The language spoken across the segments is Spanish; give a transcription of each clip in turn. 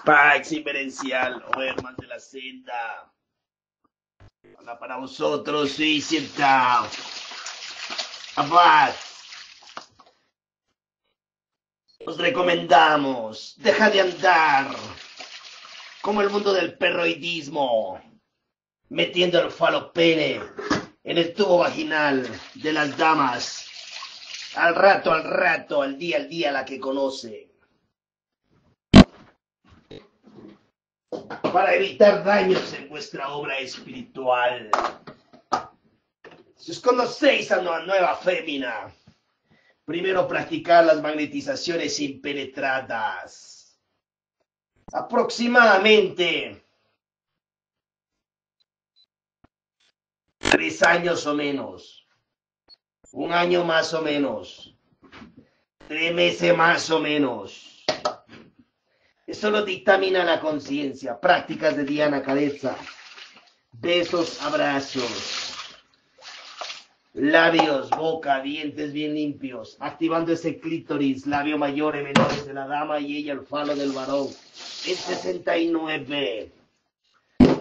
Pax Inverencial o Herman de la Senda. Hola para vosotros, sí, sentado. Abad. Os recomendamos, deja de andar como el mundo del perroidismo, metiendo el falopene en el tubo vaginal de las damas, al rato, al día, la que conoce. Para evitar daños en vuestra obra espiritual. Si os conocéis a una nueva fémina, primero practicar las magnetizaciones impenetradas. Aproximadamente 3 años o menos. 1 año más o menos. 3 meses más o menos. Eso lo dictamina la conciencia. Prácticas de Diana Cabeza. Besos, abrazos. Labios, boca, dientes bien limpios. Activando ese clítoris, labio mayor y menores de la dama y ella el falo del varón. En 69.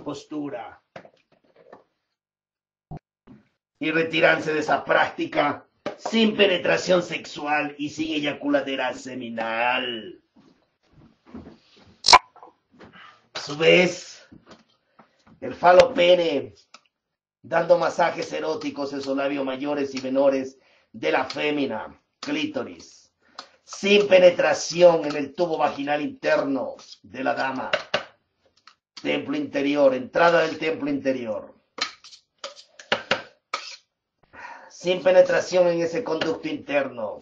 Postura. Y retirarse de esa práctica sin penetración sexual y sin eyaculadera seminal. A su vez, el falo pene, dando masajes eróticos en sus labios mayores y menores de la fémina, clítoris, sin penetración en el tubo vaginal interno de la dama, templo interior, entrada del templo interior, sin penetración en ese conducto interno,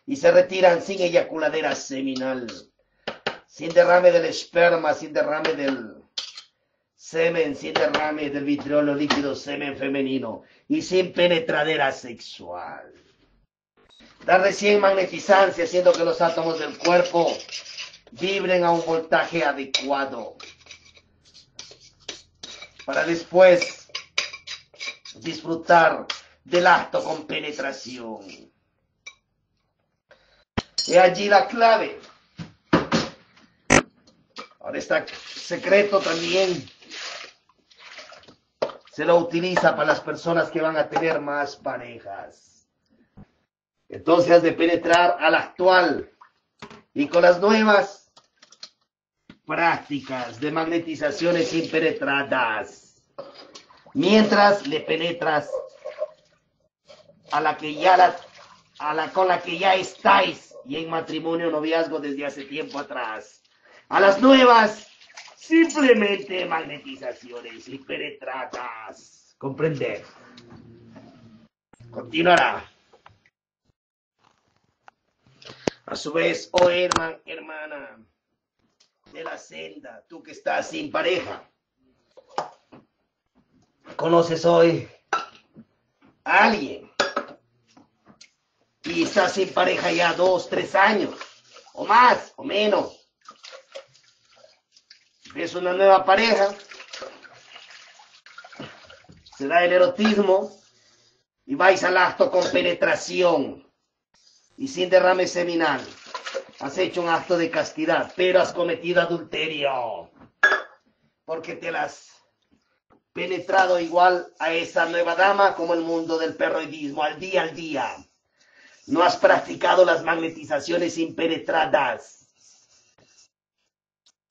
y se retiran sin eyaculadera seminal, sin derrame del esperma, sin derrame del semen, sin derrame del vitriolo líquido semen femenino y sin penetradera sexual. Está recién magnetizancia, haciendo que los átomos del cuerpo vibren a un voltaje adecuado para después disfrutar del acto con penetración. Y allí la clave. Ahora está secreto también. Se lo utiliza para las personas que van a tener más parejas. Entonces has de penetrar al actual y con las nuevas prácticas de magnetizaciones impenetradas. Mientras le penetras a la que ya con la que ya estáis y en matrimonio o noviazgo desde hace tiempo atrás. A las nuevas, simplemente magnetizaciones impenetradas. ¿Comprender? Continuará. A su vez, oh hermana de la senda, tú que estás sin pareja, conoces hoy a alguien y estás sin pareja ya 2, 3 años, o más, o menos. Es una nueva pareja, se da el erotismo y vais al acto con penetración y sin derrame seminal. Has hecho un acto de castidad, pero has cometido adulterio porque te la has penetrado igual a esa nueva dama como el mundo del perroidismo, al día. No has practicado las magnetizaciones impenetradas.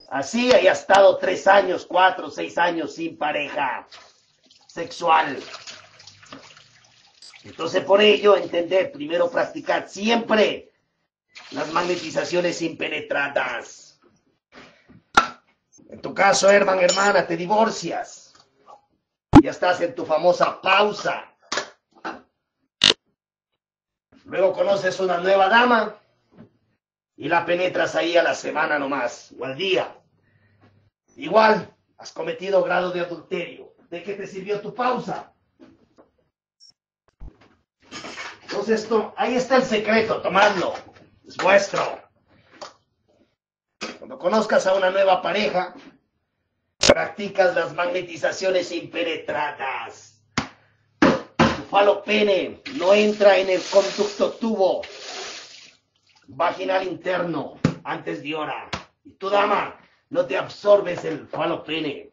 Así haya estado 3 años, 4, 6 años sin pareja sexual. Entonces, por ello, entender, primero practicar siempre las magnetizaciones impenetradas. En tu caso, hermana, te divorcias. Ya estás en tu famosa pausa. Luego conoces una nueva dama y la penetras ahí a la semana nomás, o al día. Igual, has cometido grado de adulterio. ¿De qué te sirvió tu pausa? Entonces, ahí está el secreto, tomadlo. Es vuestro. Cuando conozcas a una nueva pareja, practicas las magnetizaciones impenetradas. Tu falopene no entra en el conducto tubo vaginal interno antes de hora. Y tu dama no te absorbes el falopene,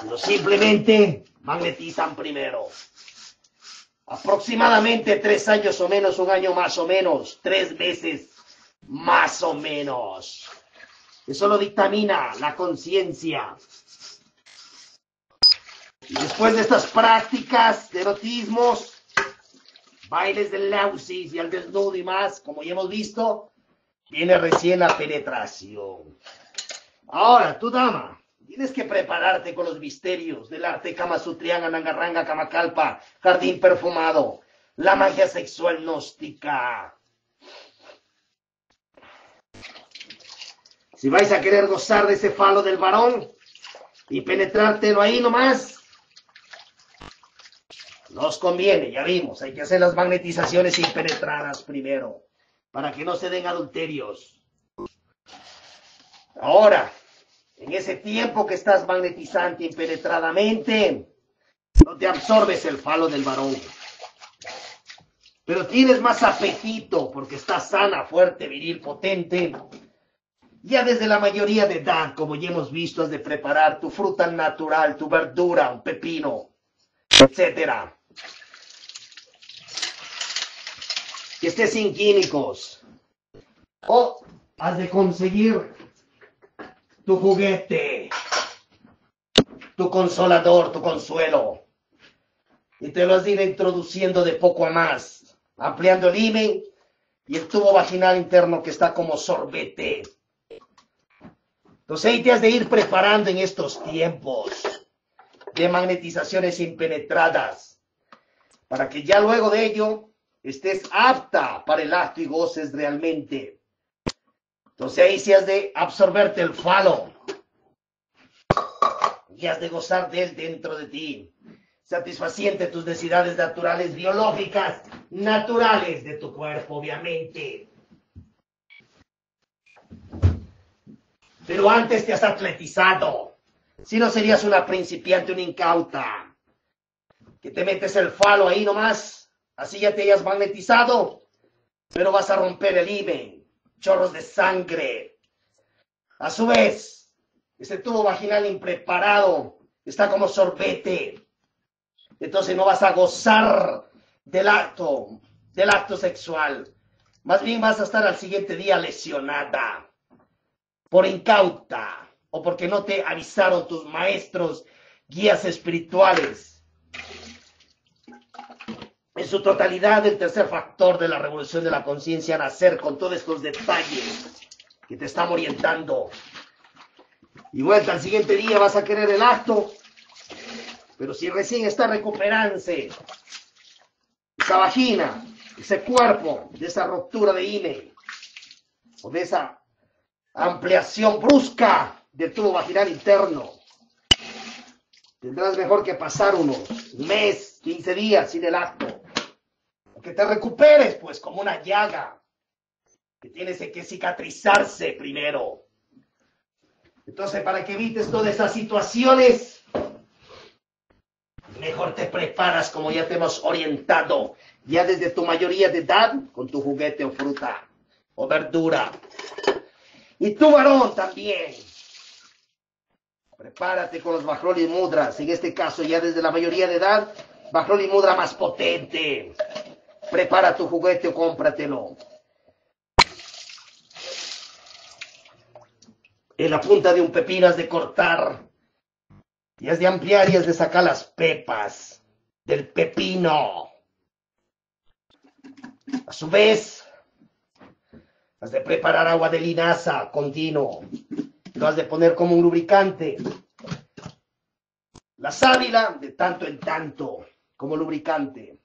sino simplemente magnetizan primero. Aproximadamente 3 años o menos, 1 año más o menos, 3 meses más o menos. Eso lo dictamina la conciencia. Y después de estas prácticas de erotismos, bailes del lausis y al desnudo y más, como ya hemos visto, viene recién la penetración. Ahora, tu dama, tienes que prepararte con los misterios del arte Kama Sutriana, Nangarranga, Kamakalpa, jardín perfumado, la magia sexual gnóstica. Si vais a querer gozar de ese falo del varón y penetrártelo ahí nomás, no os conviene, ya vimos, hay que hacer las magnetizaciones impenetradas primero, para que no se den adulterios. Ahora, en ese tiempo que estás magnetizante impenetradamente, no te absorbes el falo del varón, pero tienes más apetito porque estás sana, fuerte, viril, potente. Ya desde la mayoría de edad, como ya hemos visto, has de preparar tu fruta natural, tu verdura, un pepino, etcétera. Que esté sin químicos. O has de conseguir tu juguete, tu consolador, tu consuelo. Y te lo has de ir introduciendo de poco a más, ampliando el himen y el tubo vaginal interno que está como sorbete. Entonces ahí te has de ir preparando en estos tiempos de magnetizaciones impenetradas, para que ya luego de ello estés apta para el acto y goces realmente. Entonces ahí sí has de absorberte el falo y has de gozar de él dentro de ti, satisfaciente tus necesidades naturales, biológicas, naturales de tu cuerpo, obviamente. Pero antes te has atletizado, si no serías una principiante, una incauta, que te metes el falo ahí nomás, así ya te hayas magnetizado, pero vas a romper el himen, chorros de sangre. A su vez, ese tubo vaginal impreparado está como sorbete, entonces no vas a gozar del acto sexual, más bien vas a estar al siguiente día lesionada, por incauta, o porque no te avisaron tus maestros, guías espirituales. En su totalidad, el tercer factor de la revolución de la conciencia, nacer con todos estos detalles que te están orientando. Y vuelta al siguiente día vas a querer el acto, pero si recién está recuperándose esa vagina, ese cuerpo, de esa ruptura de himen, o de esa ampliación brusca del tubo vaginal interno, tendrás mejor que pasar un mes, 15 días sin el acto, que te recuperes pues como una llaga que tienes que cicatrizarse primero. Entonces, para que evites todas esas situaciones, mejor te preparas como ya te hemos orientado, ya desde tu mayoría de edad, con tu juguete o fruta o verdura. Y tú, varón, también. Prepárate con los Vajroli Mudras. En este caso, ya desde la mayoría de edad, Vajroli Mudra más potente. Prepara tu juguete o cómpratelo. En la punta de un pepino has de cortar. Y has de ampliar y has de sacar las pepas del pepino. A su vez, has de preparar agua de linaza continuo. Lo has de poner como un lubricante. La sábila de tanto en tanto como lubricante.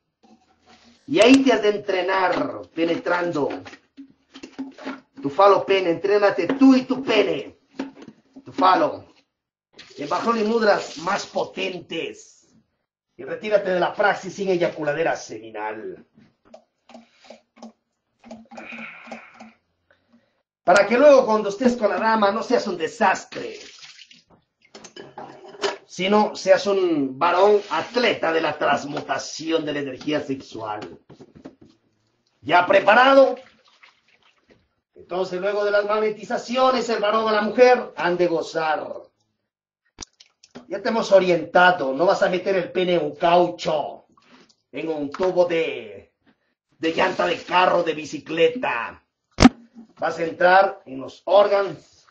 Y ahí te has de entrenar penetrando tu falo pene. Entrénate tú y tu pene. Tu falo. En Vajroli Mudras más potentes. Y retírate de la praxis sin eyaculadera seminal. Para que luego cuando estés con la dama no seas un desastre, sino seas un varón atleta de la transmutación de la energía sexual. Ya preparado, Entonces, luego de las magnetizaciones, el varón o la mujer han de gozar. Ya te hemos orientado, no vas a meter el pene en un caucho, en un tubo de llanta de carro, de bicicleta. Vas a entrar en los órganos,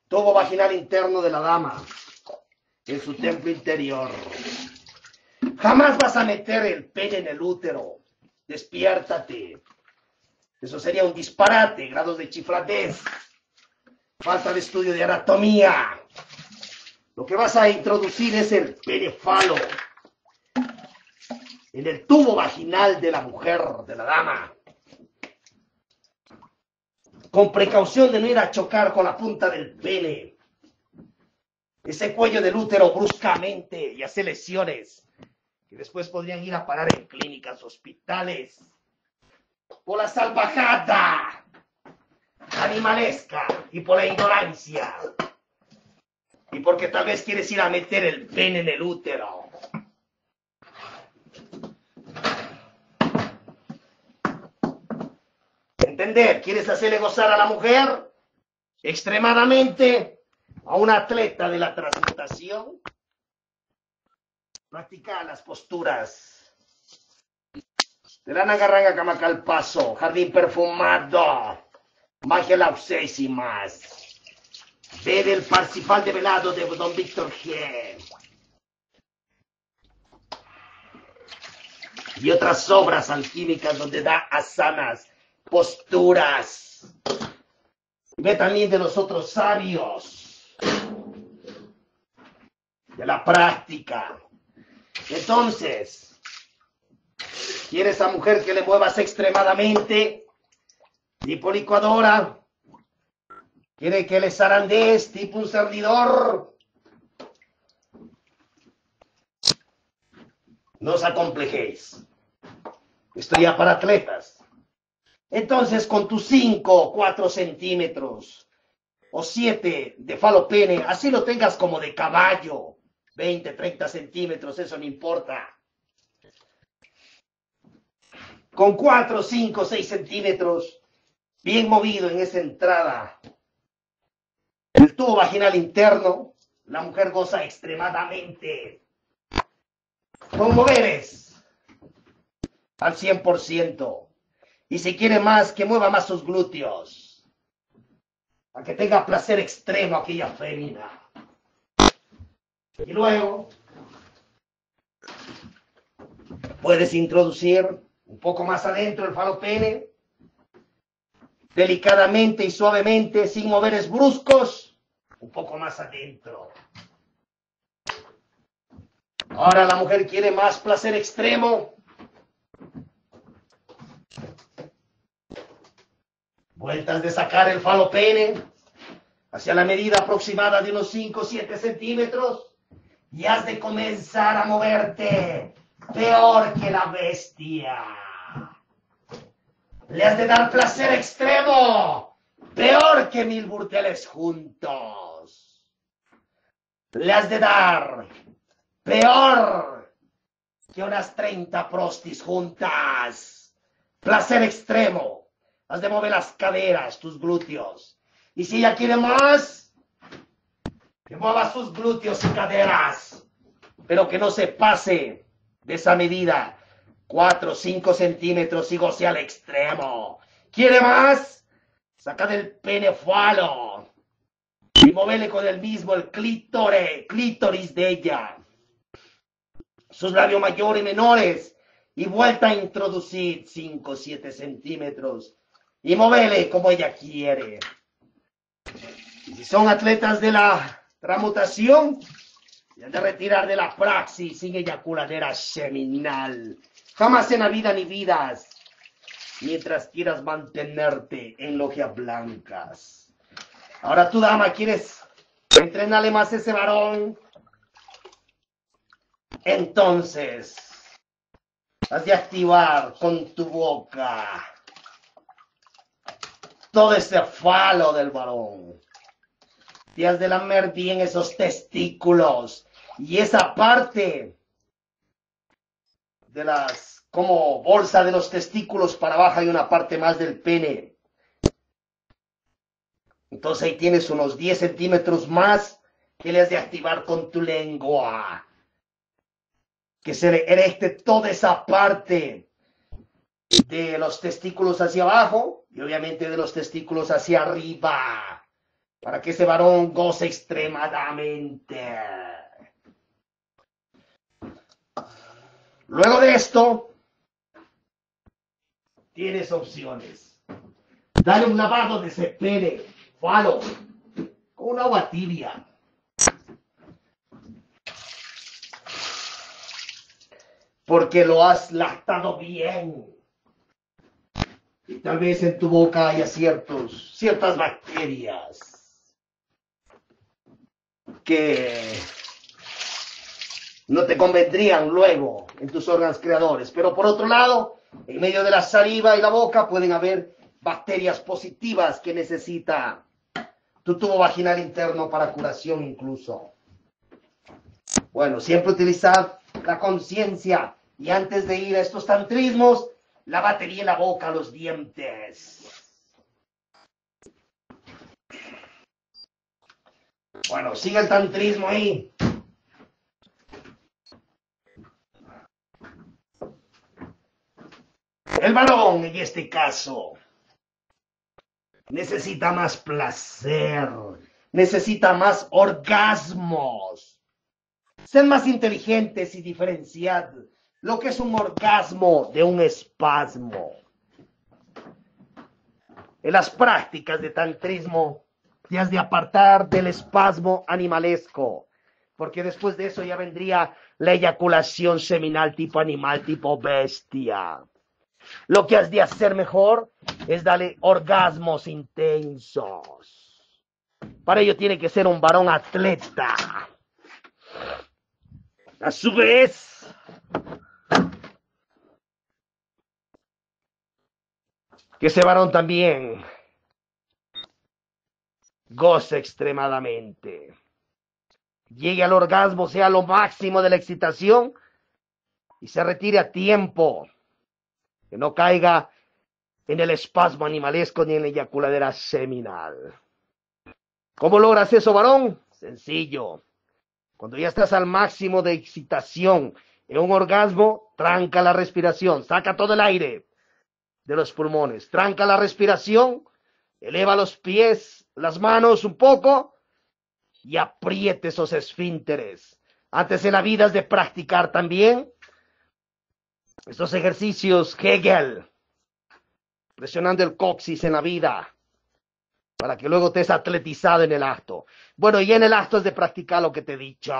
tubo vaginal interno de la dama, en su templo interior. Jamás vas a meter el pene en el útero. Despiértate. Eso sería un disparate, grados de chifladez, falta de estudio de anatomía. Lo que vas a introducir es el pene falo en el tubo vaginal de la mujer, de la dama. Con precaución de no ir a chocar con la punta del pene. Ese cuello del útero bruscamente y hacer lesiones que después podrían ir a parar en clínicas, hospitales. Por la salvajada animalesca y por la ignorancia. Y porque tal vez quieres ir a meter el pene en el útero. ¿Entender? ¿Quieres hacerle gozar a la mujer? Extremadamente a un atleta de la transmutación. Practica las posturas de la Nagarranga Camacalpaso, jardín perfumado, magia lausésimas. Ve del Parsifal de Velado de Don Víctor G. Y otras obras alquímicas donde da asanas, posturas. Ve también de los otros sabios, de la práctica. Entonces, ¿quieres a mujer que le muevas extremadamente? Tipo licuadora. ¿Quiere que le zarandees tipo un servidor? No os acomplejéis. Esto ya para atletas. Entonces, con tus 5 o 4 centímetros o 7 de falopene, así lo tengas como de caballo, 20, 30 centímetros, eso no importa. Con 4, 5, 6 centímetros, bien movido en esa entrada, el tubo vaginal interno, la mujer goza extremadamente. Con moveres al 100%. Y si quiere más, que mueva más sus glúteos. Para que tenga placer extremo aquella fémina. Y luego, puedes introducir un poco más adentro el falopene. Delicadamente y suavemente, sin moveres bruscos. Un poco más adentro. Ahora la mujer quiere más placer extremo. Vueltas de sacar el falopene hacia la medida aproximada de unos 5 o 7 centímetros y has de comenzar a moverte peor que la bestia. Le has de dar placer extremo peor que 1000 burdeles juntos. Le has de dar peor que unas 30 prostis juntas. Placer extremo. Has de mover las caderas, tus glúteos. Y si ella quiere más, que mueva sus glúteos y caderas. Pero que no se pase de esa medida. 4 o 5 centímetros y goce al extremo. ¿Quiere más? Saca del pene falo. Y móvele con el mismo el clítoris de ella. Sus labios mayores y menores. Y vuelta a introducir 5 o 7 centímetros. Y móvele como ella quiere. Y si son atletas de la transmutación, y han de retirar de la praxis sin eyaculadera seminal. Jamás en la vida ni vidas, mientras quieras mantenerte en logias blancas. Ahora tú, dama, ¿quieres entrenarle más a ese varón? Entonces, has de activar con tu boca todo ese falo del varón. Te has de lamer bien esos testículos y esa parte de las, como bolsa de los testículos para abajo hay una parte más del pene. Entonces ahí tienes unos 10 centímetros más que le has de activar con tu lengua. Que se le erecte toda esa parte de los testículos hacia abajo y obviamente de los testículos hacia arriba. Para que ese varón goce extremadamente. Luego de esto, tienes opciones. Dale un lavado de ese pene, falo, con una agua tibia. Porque lo has lactado bien. Y tal vez en tu boca haya ciertas bacterias que no te convendrían luego en tus órganos creadores. Pero por otro lado, en medio de la saliva y la boca pueden haber bacterias positivas que necesita tu tubo vaginal interno para curación incluso. Bueno, siempre utilizad la conciencia y antes de ir a estos tantrismos, lávate bien la boca, los dientes. Bueno, sigue el tantrismo ahí. El varón, en este caso, necesita más placer, necesita más orgasmos. Sed más inteligentes y diferenciad lo que es un orgasmo de un espasmo. En las prácticas de tantrismo, te has de apartar del espasmo animalesco, porque después de eso ya vendría la eyaculación seminal tipo animal, tipo bestia. Lo que has de hacer mejor es darle orgasmos intensos. Para ello tiene que ser un varón atleta. A su vez, que ese varón también goce extremadamente. Llegue al orgasmo, sea lo máximo de la excitación y se retire a tiempo. Que no caiga en el espasmo animalesco ni en la eyaculadera seminal. ¿Cómo logras eso, varón? Sencillo. Cuando ya estás al máximo de excitación en un orgasmo, tranca la respiración, saca todo el aire de los pulmones, tranca la respiración, eleva los pies, las manos un poco y apriete esos esfínteres. Antes en la vida has de practicar también estos ejercicios Kegel, presionando el coxis en la vida, para que luego estés atletizado en el acto. Bueno, y en el acto has de practicar lo que te he dicho.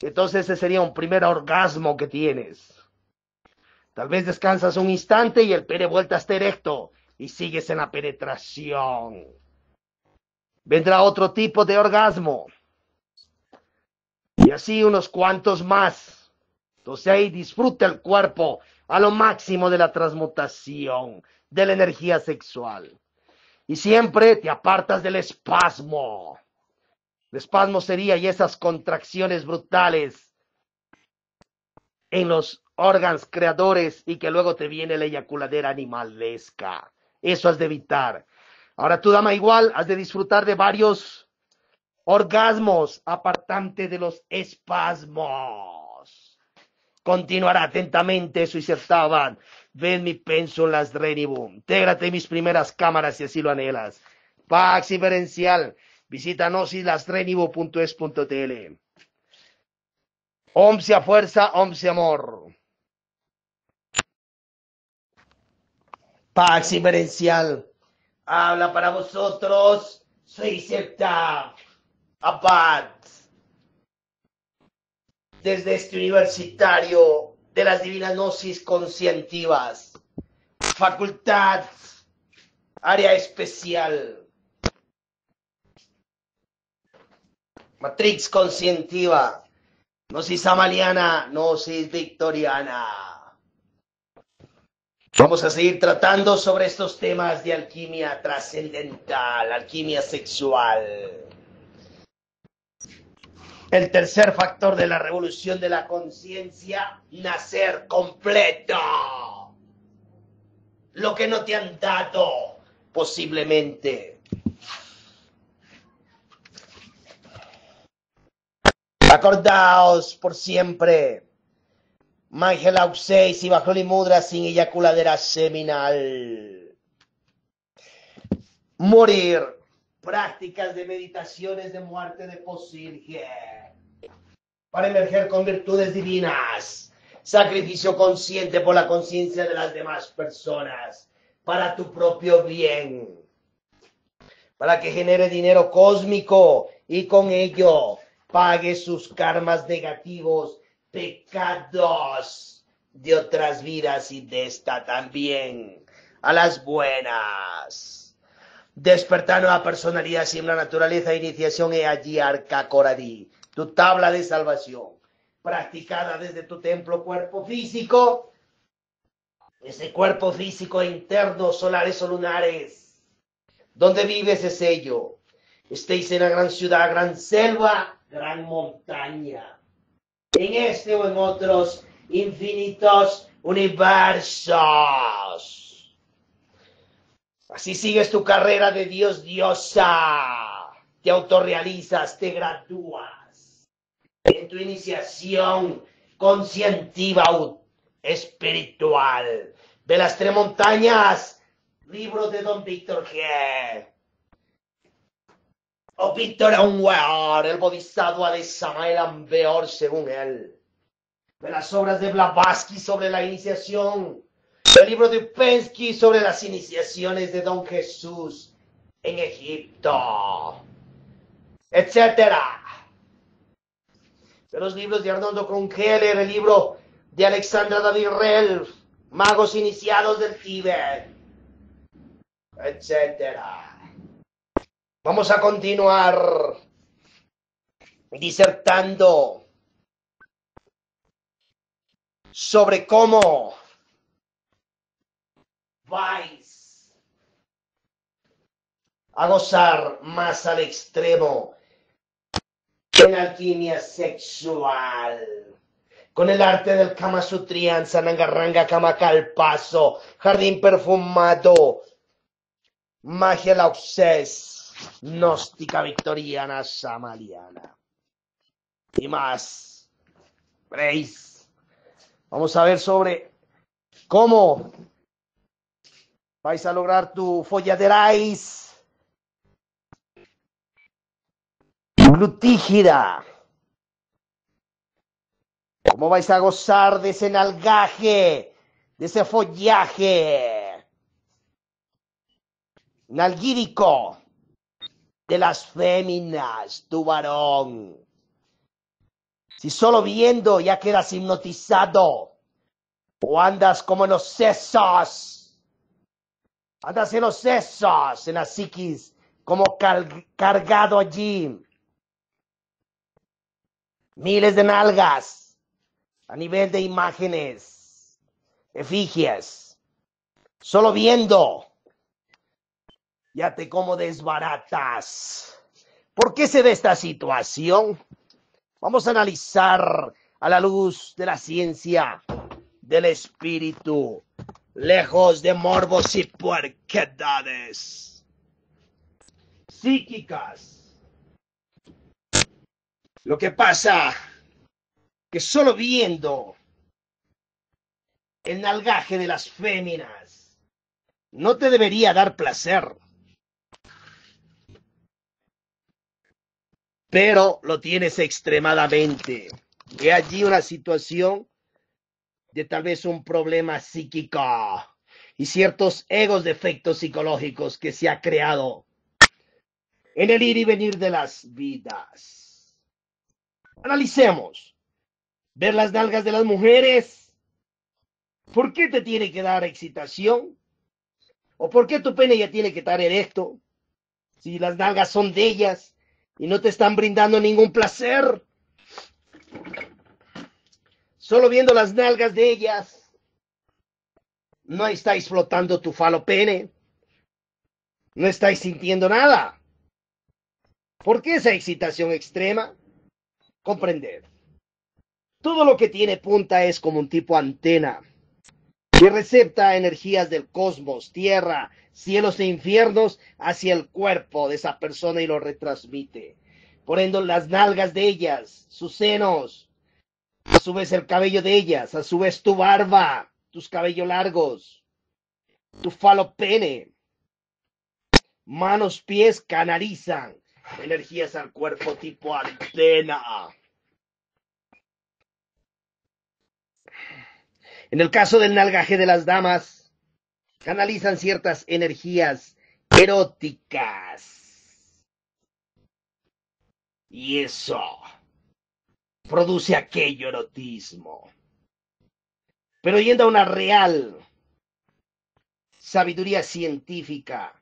Entonces ese sería un primer orgasmo que tienes. Tal vez descansas un instante y el pene vuelta a estar erecto y sigues en la penetración. Vendrá otro tipo de orgasmo. Y así unos cuantos más. Entonces ahí disfruta el cuerpo a lo máximo de la transmutación, de la energía sexual. Y siempre te apartas del espasmo. El espasmo sería y esas contracciones brutales en los órganos creadores y que luego te viene la eyaculadera animalesca. Eso has de evitar. Ahora tú, dama, igual, has de disfrutar de varios orgasmos apartante de los espasmos. Continuará atentamente eso y certaban. Ven mi penso en las Renibum. Intégrate en mis primeras cámaras si así lo anhelas. Pax Inferencial. Visítanos y lasrenibu.es.tl. Om sea fuerza, Om sea amor. Pax Inferencial. Habla para vosotros. Soy Septa Abad. Desde este universitario de las divinas gnosis conscientivas, facultad, área especial, matrix conscientiva, gnosis amaliana, gnosis victoriana. Vamos a seguir tratando sobre estos temas de alquimia trascendental, alquimia sexual. El tercer factor de la revolución de la conciencia, nacer completo. Lo que no te han dado, posiblemente. Acordaos por siempre. Mangela 6 y bajo la mudra sin eyaculadera seminal. Morir. Prácticas de meditaciones de muerte de Posilge. Para emerger con virtudes divinas. Sacrificio consciente por la conciencia de las demás personas. Para tu propio bien. Para que genere dinero cósmico y con ello pague sus karmas negativos, pecados de otras vidas y de esta también, a las buenas. Despertar nueva personalidad sin la naturaleza, iniciación y allí Arca Coradí, tu tabla de salvación, practicada desde tu templo cuerpo físico, ese cuerpo físico interno, solares o lunares. ¿Dónde vives es ello? Estéis en la gran ciudad, gran selva, gran montaña. En este o en otros infinitos universos. Así sigues tu carrera de Dios, diosa. Te autorrealizas, te gradúas. En tu iniciación conscientiva espiritual. De las tres montañas. Libro de Don Víctor G. O Víctor Onwear, el Bodhisattva de Samael Ambeor, según él. De las obras de Blavatsky sobre la iniciación. El libro de Upensky sobre las iniciaciones de Don Jesús en Egipto. Etcétera. De los libros de Arnoldo Kronkeller, el libro de Alexandra David Rel, Magos Iniciados del Tíbet. Etcétera. Vamos a continuar disertando sobre cómo vais a gozar más al extremo en alquimia sexual, con el arte del Kama Sutrian, Sanangaranga, Kamakalpaso, jardín perfumado, magia lauxés, gnóstica victoriana, samaliana y más. ¿Veis? Vamos a ver sobre cómo vais a lograr tu folladerais glutígida. Cómo vais a gozar de ese nalgaje, de ese follaje nalgídico de las féminas, tu varón. Si solo viendo ya quedas hipnotizado, o andas como en los sesos, andas en los sesos, en la psiquis, como cargado allí. Miles de nalgas, a nivel de imágenes, efigies, solo viendo. Ya te como desbaratas. ¿Por qué se da esta situación? Vamos a analizar a la luz de la ciencia, del espíritu, lejos de morbos y puerquedades psíquicas. Lo que pasa que solo viendo el nalgaje de las féminas no te debería dar placer. Pero lo tienes extremadamente. He allí una situación de tal vez un problema psíquico y ciertos egos de efectos psicológicos que se ha creado en el ir y venir de las vidas. Analicemos. Ver las nalgas de las mujeres. ¿Por qué te tiene que dar excitación? ¿O por qué tu pene ya tiene que estar erecto? Si las nalgas son de ellas y no te están brindando ningún placer. Solo viendo las nalgas de ellas, no estáis flotando tu falopene. No estáis sintiendo nada. ¿Por qué esa excitación extrema? Comprender. Todo lo que tiene punta es como un tipo antena que recepta energías del cosmos, tierra, cielos e infiernos hacia el cuerpo de esa persona y lo retransmite. Por ende, las nalgas de ellas, sus senos, a su vez el cabello de ellas, a su vez tu barba, tus cabellos largos, tu falopene, manos, pies canalizan energías al cuerpo tipo antena. En el caso del nalgaje de las damas, canalizan ciertas energías eróticas. Y eso produce aquello erotismo. Pero yendo a una real sabiduría científica,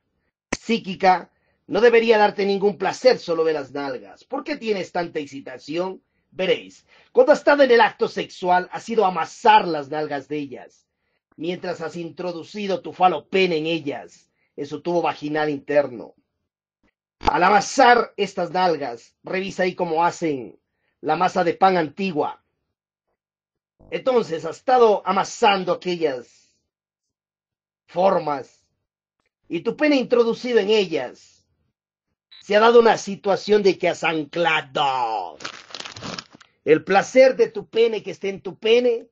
psíquica, no debería darte ningún placer solo ver las nalgas. ¿Por qué tienes tanta excitación? Veréis, cuando has estado en el acto sexual, has ido a amasar las nalgas de ellas, mientras has introducido tu falopene en ellas, en su tubo vaginal interno. Al amasar estas nalgas, revisa ahí cómo hacen la masa de pan antigua. Entonces, has estado amasando aquellas formas y tu pene introducido en ellas. Se ha dado una situación de que has anclado el placer de tu pene que esté en tu pene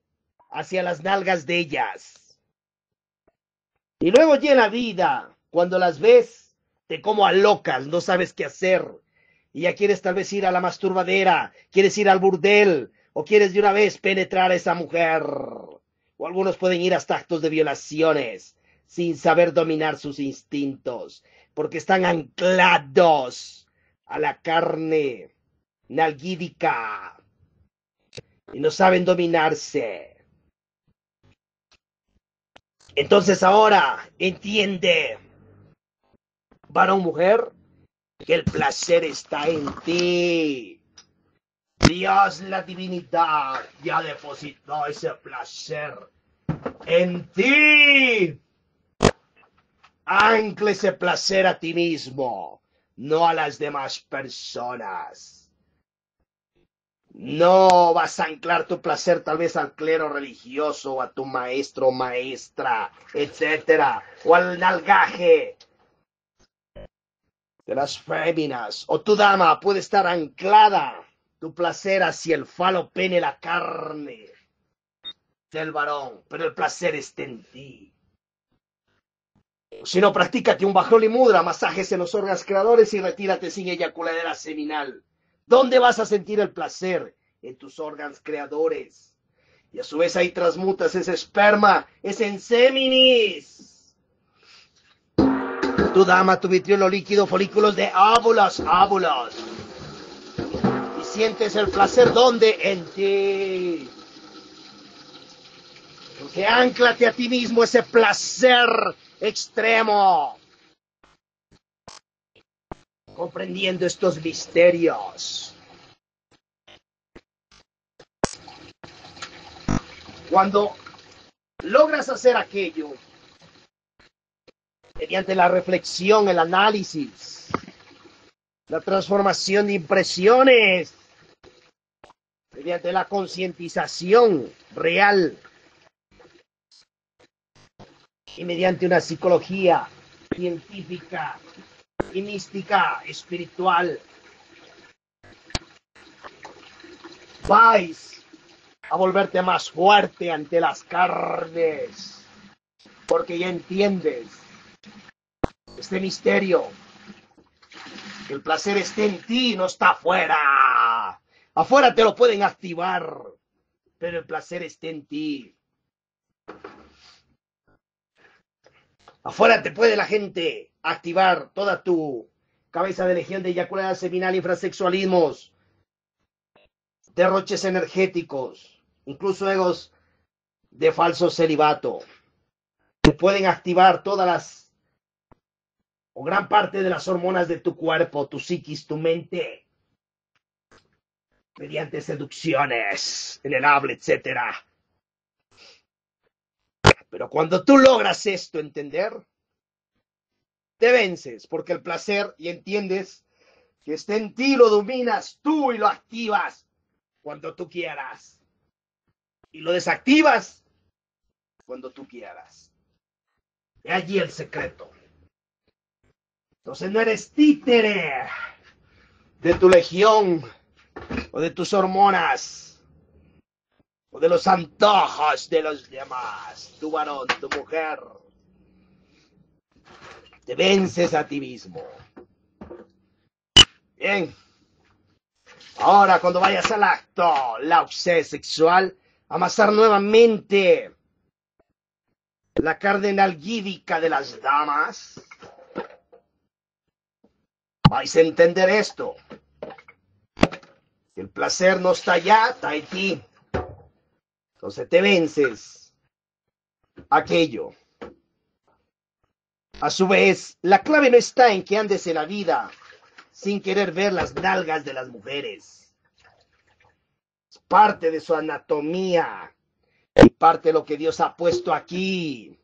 hacia las nalgas de ellas. Y luego ya en la vida, cuando las ves, te como a locas, no sabes qué hacer. Y ya quieres tal vez ir a la masturbadera, quieres ir al burdel, o quieres de una vez penetrar a esa mujer. O algunos pueden ir hasta actos de violaciones, sin saber dominar sus instintos, porque están anclados a la carne nalguídica y no saben dominarse. Entonces ahora entiende, varón, mujer, que el placer está en ti. Dios, la divinidad, ya depositó ese placer en ti. Ancla ese placer a ti mismo, no a las demás personas. No vas a anclar tu placer tal vez al clero religioso, o a tu maestro o maestra, etcétera, o al nalgaje de las féminas, o tu dama puede estar anclada tu placer hacia el falopene, la carne del varón, pero el placer está en ti. Si no, practícate un Bajroli Mudra, masajes en los órganos creadores y retírate sin eyaculadera seminal. ¿Dónde vas a sentir el placer? En tus órganos creadores. Y a su vez ahí transmutas ese esperma, ese enseminis. Tu dama, tu vitriolo líquido, folículos de óvulos. Y sientes el placer, ¿dónde? En ti. Porque anclate a ti mismo ese placer extremo. Comprendiendo estos misterios. Cuando logras hacer aquello, mediante la reflexión, el análisis, la transformación de impresiones, mediante la concientización real y mediante una psicología científica y mística, espiritual, vais a volverte más fuerte ante las carnes, porque ya entiendes este misterio, que el placer está en ti, no está afuera. Afuera te lo pueden activar, pero el placer está en ti. Afuera te puede la gente activar toda tu cabeza de legión de eyaculada seminal, infrasexualismos, derroches energéticos, incluso egos de falso celibato. Te pueden activar todas las o gran parte de las hormonas de tu cuerpo, tu psiquis, tu mente, mediante seducciones en el habla, etcétera. Pero cuando tú logras esto entender, te vences, porque el placer, y entiendes que está en ti, lo dominas tú y lo activas cuando tú quieras. Y lo desactivas cuando tú quieras. Y allí el secreto. Entonces no eres títere de tu legión, o de tus hormonas, o de los antojos de los demás, tu varón, tu mujer. Te vences a ti mismo. Bien. Ahora, cuando vayas al acto, la sexual, amasar nuevamente la cardenal gídica de las damas. Vais a entender esto. El placer no está allá, está en ti. Entonces te vences aquello. A su vez, la clave no está en que andes en la vida sin querer ver las nalgas de las mujeres. Es parte de su anatomía y parte de lo que Dios ha puesto aquí.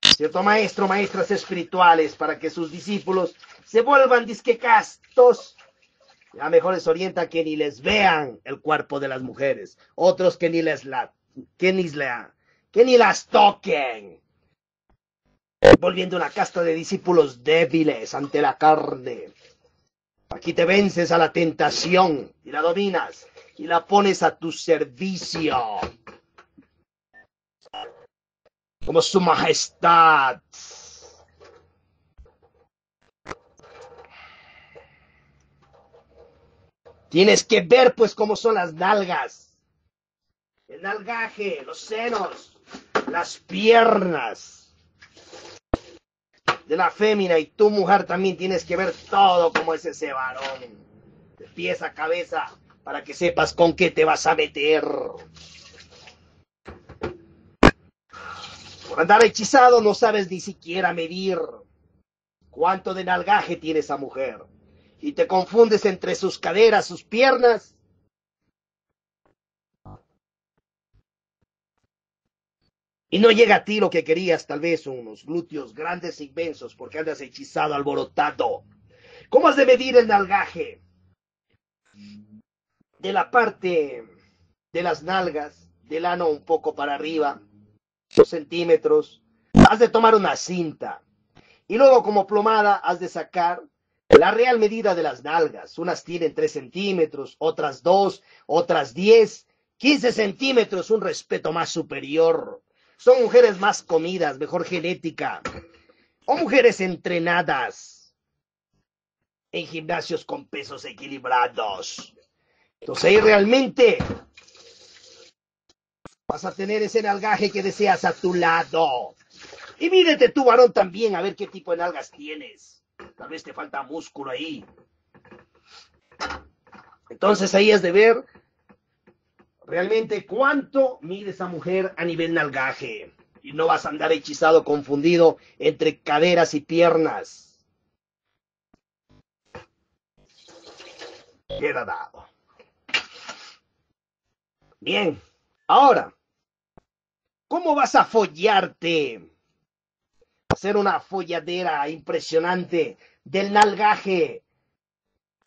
Cierto maestro, maestras espirituales, para que sus discípulos se vuelvan disque castos. A mejor les orienta que ni les vean el cuerpo de las mujeres. Otros que ni las toquen. Volviendo una casta de discípulos débiles ante la carne. Aquí te vences a la tentación y la dominas y la pones a tu servicio. Como su majestad. Tienes que ver pues cómo son las nalgas, el nalgaje, los senos, las piernas de la fémina, y tu mujer también tienes que ver todo como es ese varón, de pies a cabeza, para que sepas con qué te vas a meter. Por andar hechizado no sabes ni siquiera medir cuánto de nalgaje tiene esa mujer. Y te confundes entre sus caderas, sus piernas. Y no llega a ti lo que querías, tal vez unos glúteos grandes e inmensos, porque andas hechizado, alborotado. ¿Cómo has de medir el nalgaje? De la parte de las nalgas, del ano un poco para arriba, 2 centímetros. Has de tomar una cinta. Y luego como plomada has de sacar la real medida de las nalgas. Unas tienen 3 centímetros, otras 2, otras 10, 15 centímetros, un respeto más superior. Son mujeres más comidas, mejor genética. O mujeres entrenadas en gimnasios con pesos equilibrados. Entonces ahí realmente vas a tener ese nalgaje que deseas a tu lado. Y mírete tu varón también, a ver qué tipo de nalgas tienes. Tal vez te falta músculo ahí. Entonces ahí has de ver realmente cuánto mide esa mujer a nivel nalgaje. Y no vas a andar hechizado, confundido entre caderas y piernas. Queda dado. Bien, ahora, ¿cómo vas a follarte? Hacer una folladera impresionante del nalgaje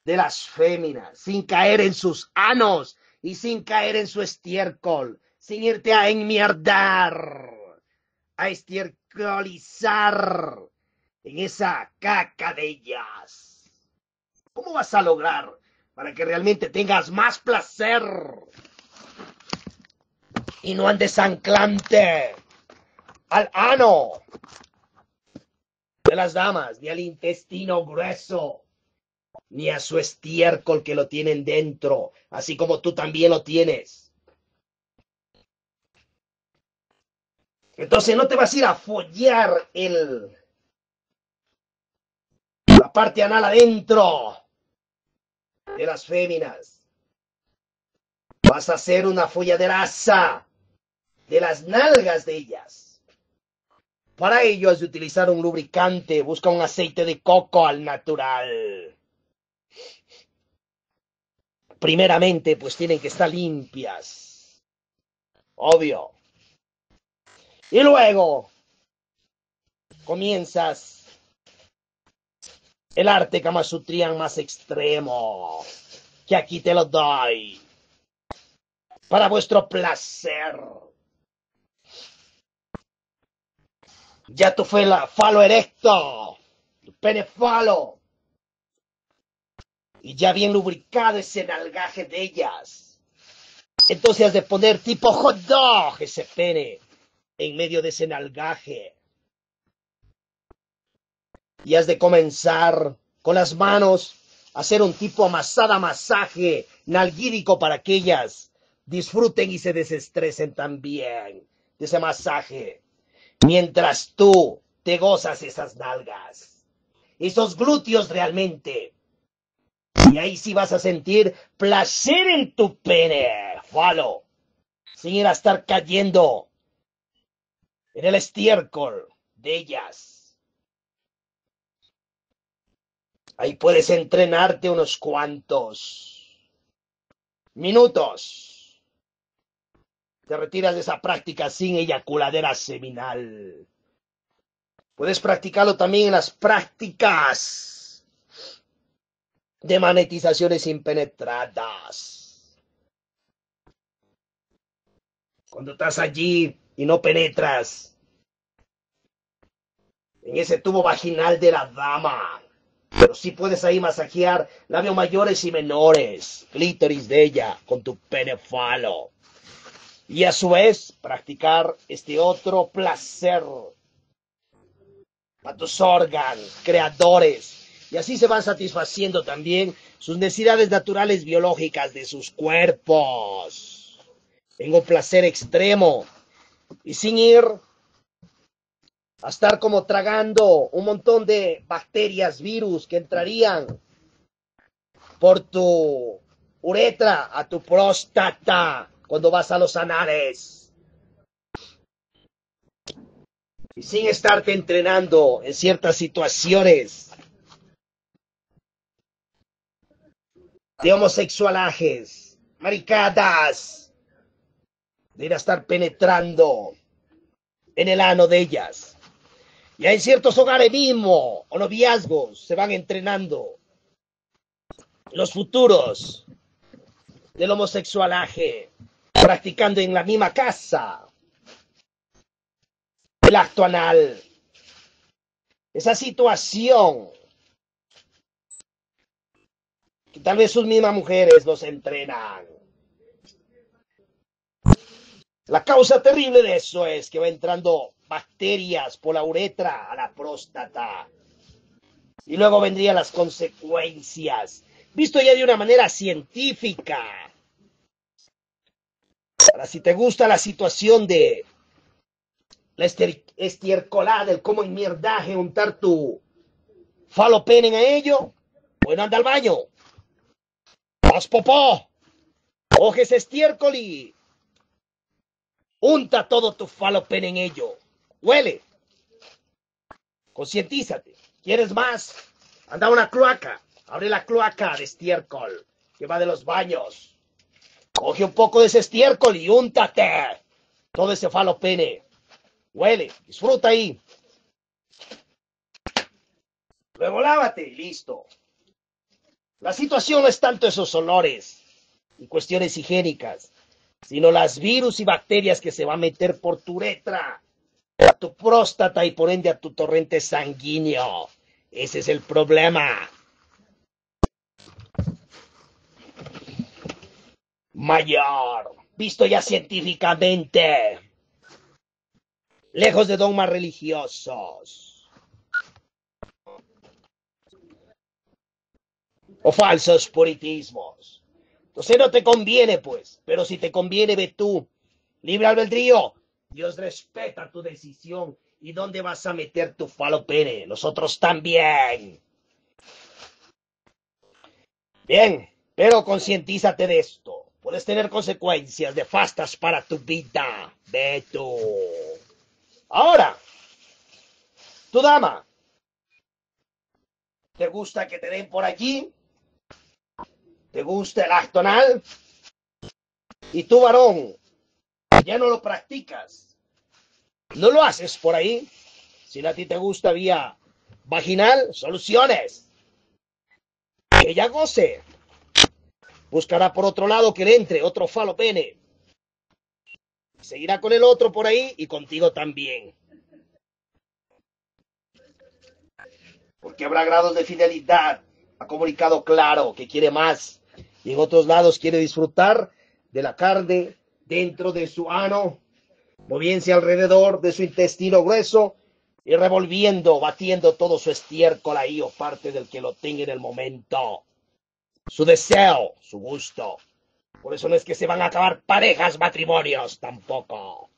de las féminas, sin caer en sus anos y sin caer en su estiércol, sin irte a enmierdar, a estiercolizar en esa caca de ellas. ¿Cómo vas a lograr para que realmente tengas más placer y no andes anclante al ano de las damas, ni al intestino grueso, ni a su estiércol que lo tienen dentro, así como tú también lo tienes? Entonces no te vas a ir a follar la parte anal adentro de las féminas. Vas a hacer una folladeraza de las nalgas de ellas. Para ello has de utilizar un lubricante. Busca un aceite de coco al natural. Primeramente, pues tienen que estar limpias. Obvio. Y luego comienzas el arte Kama Sutrian más extremo, que aquí te lo doy, para vuestro placer. Ya tu falo erecto, tu pene falo, y ya bien lubricado ese nalgaje de ellas. Entonces has de poner tipo hot dog ese pene en medio de ese nalgaje. Y has de comenzar con las manos a hacer un tipo masaje nalgírico para que ellas disfruten y se desestresen también de ese masaje. Mientras tú te gozas esas nalgas, esos glúteos realmente. Y ahí sí vas a sentir placer en tu pene, falo, sin ir a estar cayendo en el estiércol de ellas. Ahí puedes entrenarte unos cuantos minutos. Te retiras de esa práctica sin eyaculadera seminal. Puedes practicarlo también en las prácticas de monetizaciones impenetradas. Cuando estás allí y no penetras en ese tubo vaginal de la dama, pero sí puedes ahí masajear labios mayores y menores, clítoris de ella con tu pene falo. Y a su vez practicar este otro placer para tus órganos creadores. Y así se van satisfaciendo también sus necesidades naturales biológicas de sus cuerpos. Tengo placer extremo y sin ir a estar como tragando un montón de bacterias, virus que entrarían por tu uretra a tu próstata cuando vas a los anales. Y sin estarte entrenando en ciertas situaciones de homosexualajes, maricadas, de ir a estar penetrando en el ano de ellas. Y en ciertos hogares mismo, o noviazgos, se van entrenando los futuros del homosexualaje, practicando en la misma casa el acto anal. Esa situación que tal vez sus mismas mujeres los entrenan. La causa terrible de eso es que va entrando bacterias por la uretra a la próstata. Y luego vendrían las consecuencias, visto ya de una manera científica. Ahora, si te gusta la situación de la estiércolada, el cómo enmierdaje untar tu falopene en ello, bueno, anda al baño. Haz popó. Coge ese estiércol y unta todo tu falopene en ello. Huele. Concientízate. ¿Quieres más? Anda a una cloaca. Abre la cloaca de estiércol que va de los baños. Coge un poco de ese estiércol y úntate todo ese falopene. Huele. Disfruta ahí. Luego lávate y listo. La situación no es tanto esos olores y cuestiones higiénicas, sino las virus y bacterias que se van a meter por tu uretra, a tu próstata y por ende a tu torrente sanguíneo. Ese es el problema mayor, visto ya científicamente, lejos de dogmas religiosos o falsos puritismos. Entonces no te conviene, pues, pero si te conviene, ve tú. Libre albedrío. Dios respeta tu decisión. ¿Y dónde vas a meter tu falopene? Nosotros también. Bien, pero concientízate de esto. Puedes tener consecuencias nefastas para tu vida. Ve tú. Ahora, tu dama, ¿te gusta que te den por allí? ¿Te gusta el acto anal? Y tú, varón, ya no lo practicas. No lo haces por ahí. Si a ti te gusta vía vaginal, soluciones. Que ella goce. Buscará por otro lado que le entre otro falopene. Seguirá con el otro por ahí y contigo también. Porque habrá grados de fidelidad ha comunicado claro que quiere más. Y en otros lados quiere disfrutar de la carne dentro de su ano, moviéndose alrededor de su intestino grueso y revolviendo, batiendo todo su estiércol ahí o parte del que lo tenga en el momento. Su deseo, su gusto. Por eso no es que se van a acabar parejas, matrimonios, tampoco.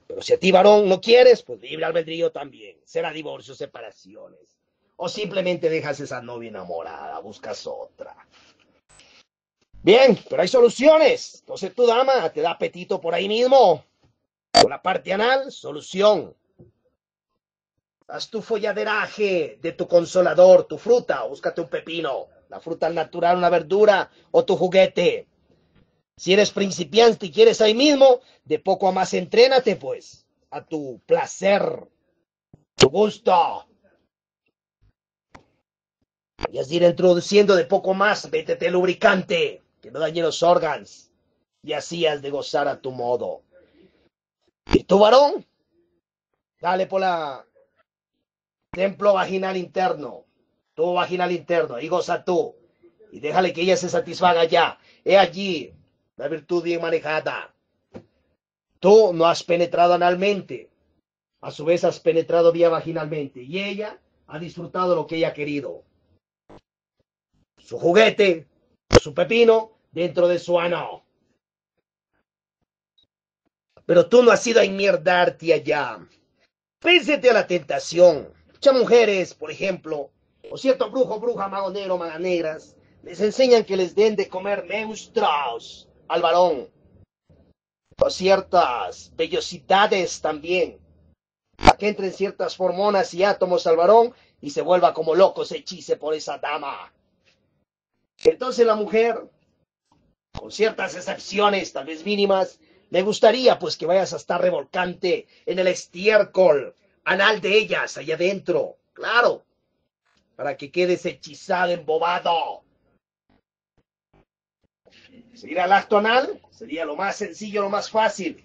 Pero si a ti, varón, no quieres, pues libre albedrío también. Será divorcio, separaciones. O simplemente dejas esa novia enamorada, buscas otra. Bien, pero hay soluciones. Entonces tu dama te da apetito por ahí mismo. Con la parte anal, solución. Haz tu folladeraje de tu consolador, tu fruta, búscate un pepino, la fruta natural, una verdura o tu juguete. Si eres principiante y quieres ahí mismo, de poco a más entrénate pues, a tu placer, tu gusto. Y es ir introduciendo de poco más, métete lubricante, que no dañe los órganos. Y así has de gozar a tu modo. Y tu varón, dale por la templo vaginal interno, tubo vaginal interno, y goza tú. Y déjale que ella se satisfaga ya. He allí la virtud bien manejada. Tú no has penetrado analmente, a su vez has penetrado vía vaginalmente, y ella ha disfrutado lo que ella ha querido. Su juguete, su pepino, dentro de su ano. Pero tú no has ido a enmierdarte allá. Pénsete a la tentación. Muchas mujeres, por ejemplo, o cierto brujo, bruja, mago negro, magas negras, les enseñan que les den de comer menstruos al varón. O ciertas vellosidades también. Para que entren ciertas hormonas y átomos al varón y se vuelva como loco, se hechice por esa dama. Entonces la mujer, con ciertas excepciones, tal vez mínimas, le gustaría pues que vayas a estar revolcante en el estiércol anal de ellas, allá adentro. Claro, para que quedes hechizado, embobado. Seguir al acto anal sería lo más sencillo, lo más fácil.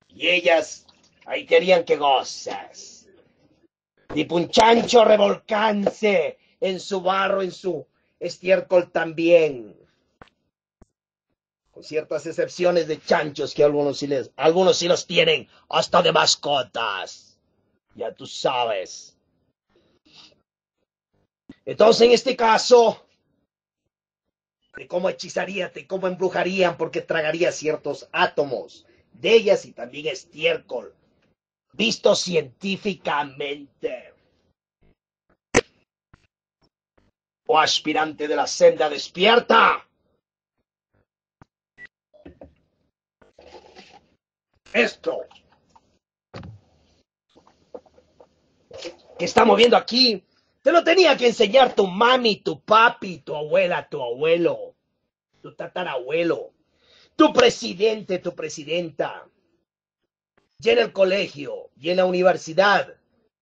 Y ellas ahí querían que goces. Tipo un chancho revolcándose en su barro, en su estiércol también. Con ciertas excepciones de chanchos que algunos sí los tienen hasta de mascotas. Ya tú sabes. Entonces, en este caso, de cómo hechizarían, de cómo embrujarían, porque tragaría ciertos átomos de ellas y también estiércol, visto científicamente. Oh aspirante de la senda, despierta. Esto que estamos viendo aquí, te lo tenía que enseñar tu mami, tu papi, tu abuela, tu abuelo, tu tatarabuelo, tu presidente, tu presidenta, y en el colegio, y en la universidad,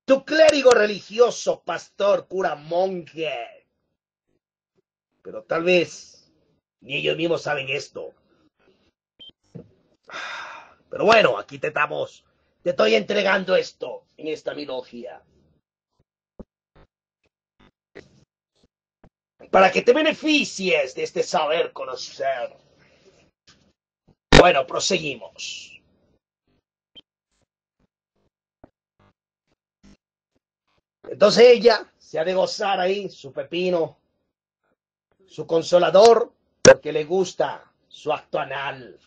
tu clérigo religioso, pastor, cura, monje. Pero tal vez ni ellos mismos saben esto. Pero bueno, aquí te estoy entregando esto en esta mi logia. Para que te beneficies de este saber conocer. Bueno, proseguimos. Entonces ella se ha de gozar ahí su pepino, su consolador, porque le gusta su acto anal.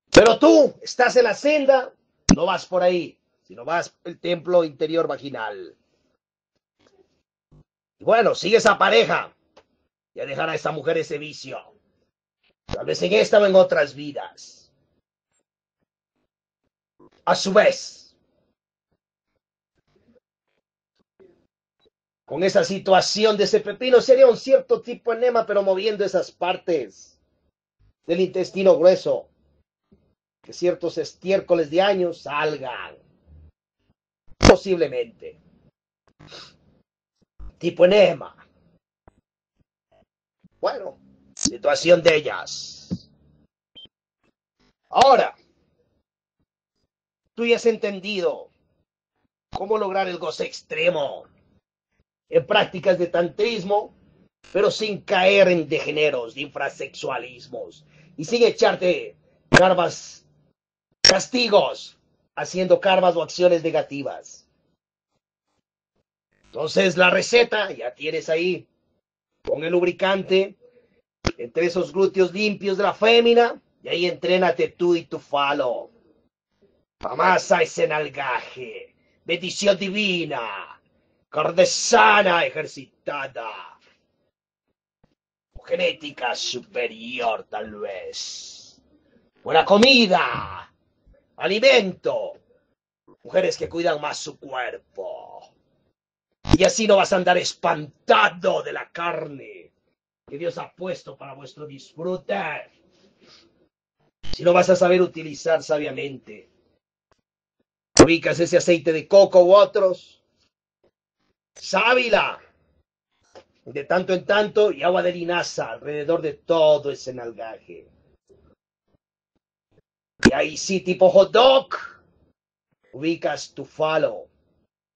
Pero tú estás en la senda, no vas por ahí, sino vas el templo interior vaginal. Y bueno, sigue esa pareja y a dejar a esa mujer ese vicio. Tal vez en esta o en otras vidas. A su vez, con esa situación de ese pepino sería un cierto tipo de enema, pero moviendo esas partes del intestino grueso. Que ciertos estiércoles de años salgan. Posiblemente. Tipo enema. Bueno, situación de ellas. Ahora, tú ya has entendido cómo lograr el goce extremo en prácticas de tantrismo, pero sin caer en degeneros de infrasexualismos y sin echarte karmas, castigos, haciendo karmas o acciones negativas. Entonces la receta ya tienes ahí, con el lubricante entre esos glúteos limpios de la fémina, y ahí entrénate tú y tu falo. Amasa ese nalgaje, bendición divina, cortesana ejercitada, genética superior tal vez, buena comida, alimento, mujeres que cuidan más su cuerpo. Y así no vas a andar espantado de la carne que Dios ha puesto para vuestro disfrute, sino vas a saber utilizar sabiamente. Ubicas ese aceite de coco u otros, sábila, de tanto en tanto, y agua de linaza alrededor de todo ese nalgaje. Y ahí sí, tipo hot dog, ubicas tu falo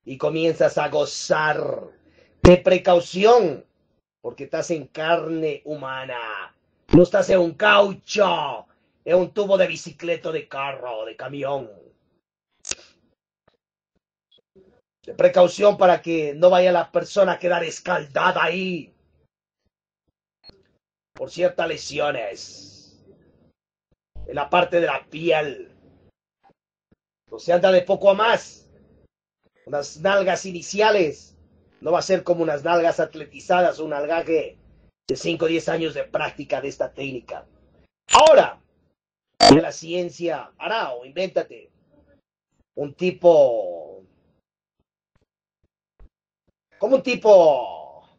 y comienzas a gozar de precaución, porque estás en carne humana, no estás en un caucho, en un tubo de bicicleta, de carro, de camión. De precaución para que no vaya la persona a quedar escaldada ahí por ciertas lesiones en la parte de la piel. No se anda de poco a más. Unas nalgas iniciales no va a ser como unas nalgas atletizadas o un nalgaje de 5 o 10 años de práctica de esta técnica. Ahora, de la ciencia hará o invéntate un tipo, como un tipo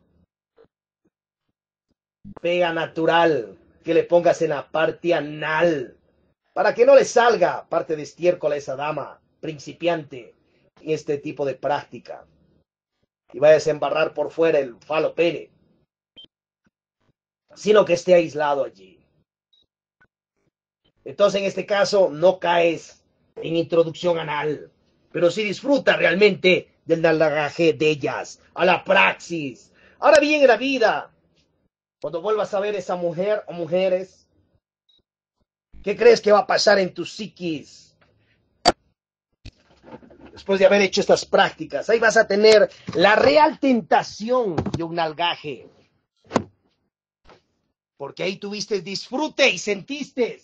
pega natural que le pongas en la parte anal para que no le salga parte de estiércol a esa dama principiante en este tipo de práctica y vayas a embarrar por fuera el falo pene, sino que esté aislado allí. Entonces en este caso no caes en introducción anal, pero sí disfruta realmente del nalgaje de ellas, a la praxis. Ahora bien, en la vida, cuando vuelvas a ver esa mujer o mujeres, ¿qué crees que va a pasar en tu psiquis? Después de haber hecho estas prácticas, ahí vas a tener la real tentación de un nalgaje. Porque ahí tuviste disfrute y sentiste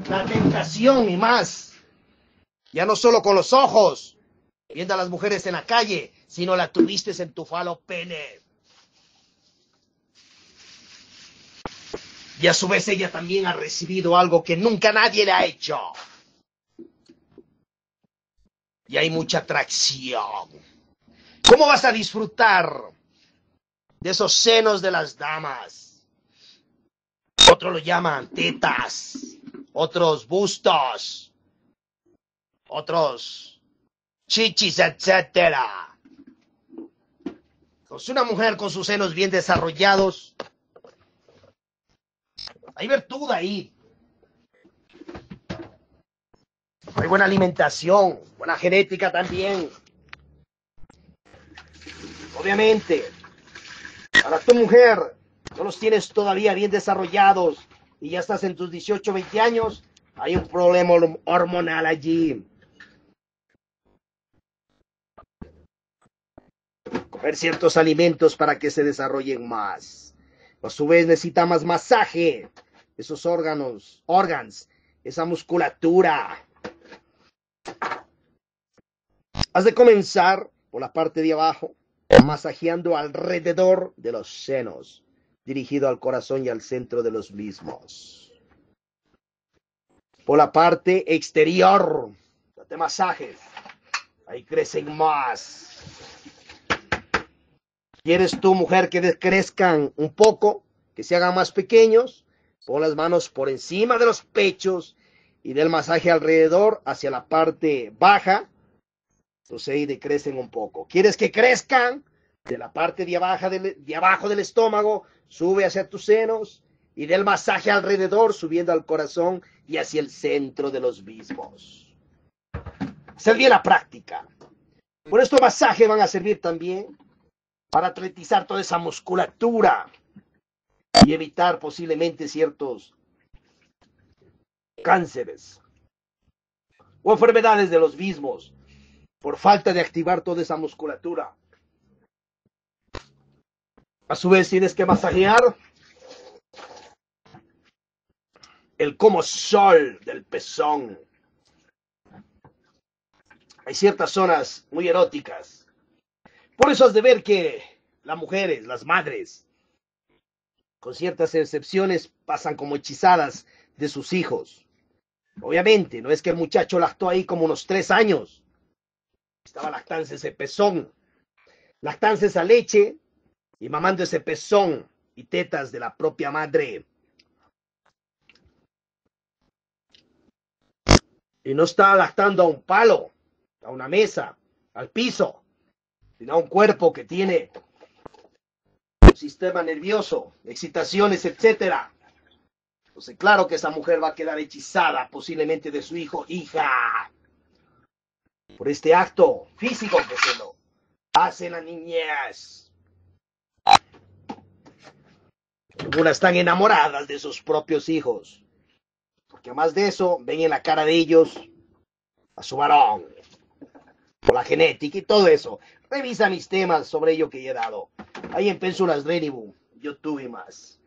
la tentación y más. Ya no solo con los ojos, viendo a las mujeres en la calle, sino la tuviste en tu falo pene. Y a su vez ella también ha recibido algo que nunca nadie le ha hecho. Y hay mucha atracción. ¿Cómo vas a disfrutar de esos senos de las damas? Otros lo llaman tetas, otros bustos, otros chichis, etcétera. Entonces una mujer con sus senos bien desarrollados, hay virtud ahí. Hay buena alimentación, buena genética también. Obviamente, para tu mujer, no los tienes todavía bien desarrollados y ya estás en tus 18, 20 años, hay un problema hormonal allí. Comer ciertos alimentos para que se desarrollen más. A su vez necesita más masaje, esos órganos, esa musculatura. Has de comenzar por la parte de abajo, masajeando alrededor de los senos, dirigido al corazón y al centro de los mismos. Por la parte exterior, date masajes, ahí crecen más. ¿Quieres tu mujer que crezcan un poco, que se hagan más pequeños? Pon las manos por encima de los pechos y del masaje alrededor hacia la parte baja. Entonces ahí decrecen un poco. ¿Quieres que crezcan? De la parte de abajo del estómago, sube hacia tus senos y del masaje alrededor, subiendo al corazón y hacia el centro de los mismos. Hacer bien la práctica. Por estos masajes van a servir también para atletizar toda esa musculatura y evitar posiblemente ciertos cánceres o enfermedades de los mismos por falta de activar toda esa musculatura. A su vez tienes que masajear el comosol del pezón. Hay ciertas zonas muy eróticas. Por eso has de ver que las mujeres, las madres, con ciertas excepciones, pasan como hechizadas de sus hijos. Obviamente, no es que el muchacho lactó ahí como unos 3 años. Estaba lactando ese pezón, lactando esa leche y mamando ese pezón y tetas de la propia madre. Y no está lactando a un palo, a una mesa, al piso, sino a un cuerpo que tiene un sistema nervioso, excitaciones, etcétera. Entonces, claro que esa mujer va a quedar hechizada posiblemente de su hijo, hija, por este acto físico que se lo hace la niñez. Algunas están enamoradas de sus propios hijos, porque además de eso, ven en la cara de ellos a su varón, por la genética y todo eso. Revisa mis temas sobre ello que he dado. Ahí en Pénsulas Renibu, YouTube y más.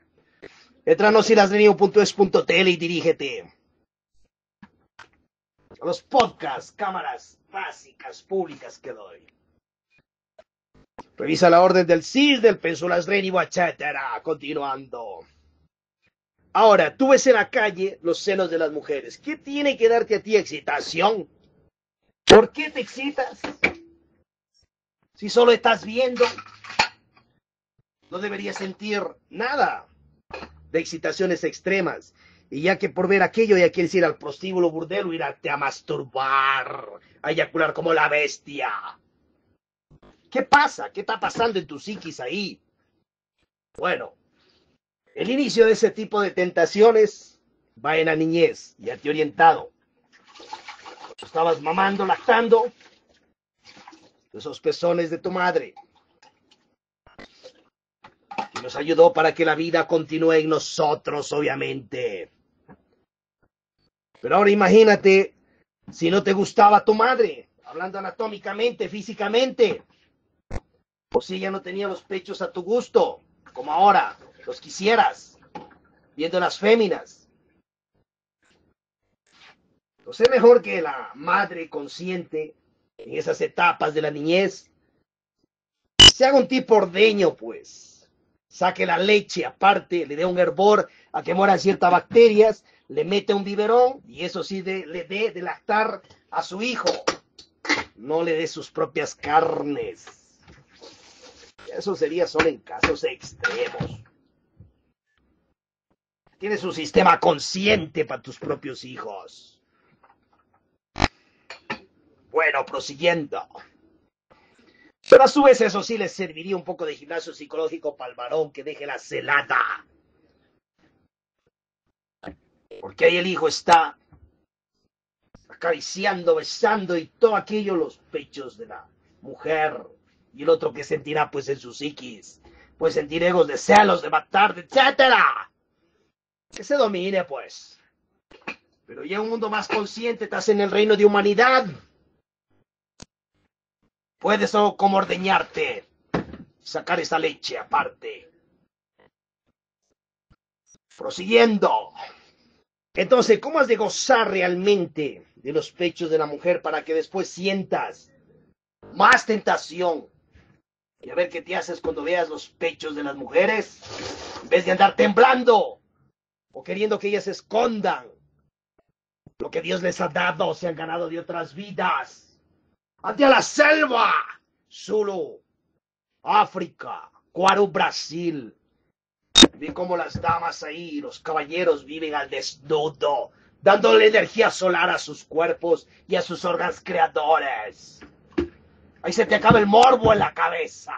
Entra a nosilasrenibu.es.tl y dirígete a los podcasts, cámaras básicas, públicas que doy. Revisa la orden del CIS, del Pénsulas Renibu, etcétera. Continuando. Ahora, tú ves en la calle los senos de las mujeres. ¿Qué tiene que darte a ti excitación? ¿Por qué te excitas? Si solo estás viendo, no deberías sentir nada de excitaciones extremas. Y ya que por ver aquello ya quieres ir al prostíbulo burdelo, irte a masturbar, a eyacular como la bestia. ¿Qué pasa? ¿Qué está pasando en tu psiquis ahí? Bueno, el inicio de ese tipo de tentaciones va en la niñez, ya te he orientado. Estabas mamando, lactando esos pezones de tu madre, y nos ayudó para que la vida continúe en nosotros, obviamente. Pero ahora imagínate si no te gustaba tu madre, hablando anatómicamente, físicamente, o si ella no tenía los pechos a tu gusto, como ahora los quisieras, viendo las féminas. Entonces es mejor que la madre consciente en esas etapas de la niñez se haga un tipo ordeño, pues. Saque la leche aparte, le dé un hervor a que mueran ciertas bacterias, le mete un biberón y eso sí le dé de lactar a su hijo. No le dé sus propias carnes. Eso sería solo en casos extremos. Tienes un sistema consciente para tus propios hijos. Bueno, prosiguiendo. Pero a su vez eso sí les serviría un poco de gimnasio psicológico para el varón que deje la celada. Porque ahí el hijo está acariciando, besando y todo aquello los pechos de la mujer. Y el otro que sentirá pues en su psiquis. Pues sentir egos de celos, de matar, etcétera. Que se domine pues. Pero ya en un mundo más consciente estás en el reino de humanidad. Puedes como ordeñarte, sacar esa leche aparte. Prosiguiendo. Entonces, ¿cómo has de gozar realmente de los pechos de la mujer para que después sientas más tentación? Y a ver qué te haces cuando veas los pechos de las mujeres, en vez de andar temblando o queriendo que ellas se escondan lo que Dios les ha dado, se han ganado de otras vidas. ¡Ante a la selva! Zulu, África, Cuaro, Brasil. Ve cómo las damas ahí, los caballeros viven al desnudo, dándole energía solar a sus cuerpos y a sus órganos creadores. Ahí se te acaba el morbo en la cabeza.